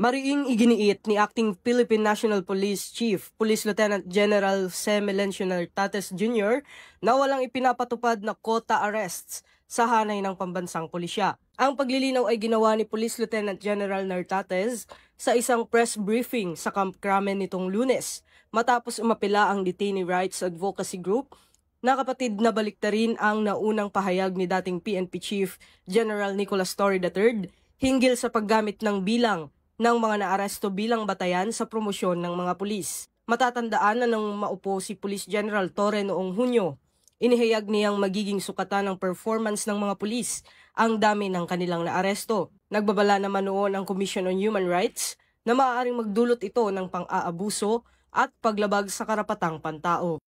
Mariing iginiit ni Acting Philippine National Police Chief, Police Lieutenant General C. Melencio Nartates Jr. na walang ipinapatupad na quota arrests sa hanay ng pambansang pulisya. Ang paglilinaw ay ginawa ni Police Lieutenant General Nartates sa isang press briefing sa Camp Crame nitong Lunes matapos umapila ang Detainee Rights Advocacy Group na kapatid na baliktarin ang naunang pahayag ni dating PNP Chief General Nicolas Torre III hinggil sa paggamit ng bilang ng mga naaresto bilang batayan sa promosyon ng mga pulis. Matatandaan na nang maupo si Police General Torre noong Hunyo, inihayag niyang magiging sukatan ng performance ng mga pulis ang dami ng kanilang naaresto. Nagbabala naman noon ang Commission on Human Rights na maaaring magdulot ito ng pang-aabuso at paglabag sa karapatang pantao.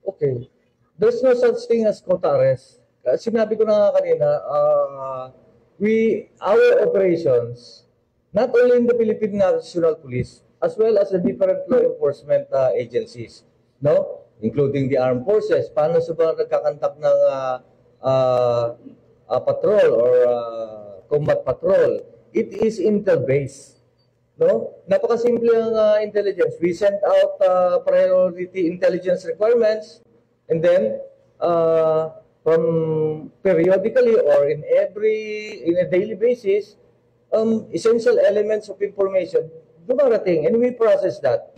Okay. There's no such thing as quota arrest. Sinabi ko na nga kanina, our operations, not only in the Philippine National Police, as well as the different law enforcement agencies, no, including the armed forces. Paano sa ba nagkakantak ng patrol or combat patrol? It is intel-based, no? Napakasimple ang intelligence. We send out priority intelligence requirements, and then from periodically or in a daily basis, essential elements of information dumarating, and we process that.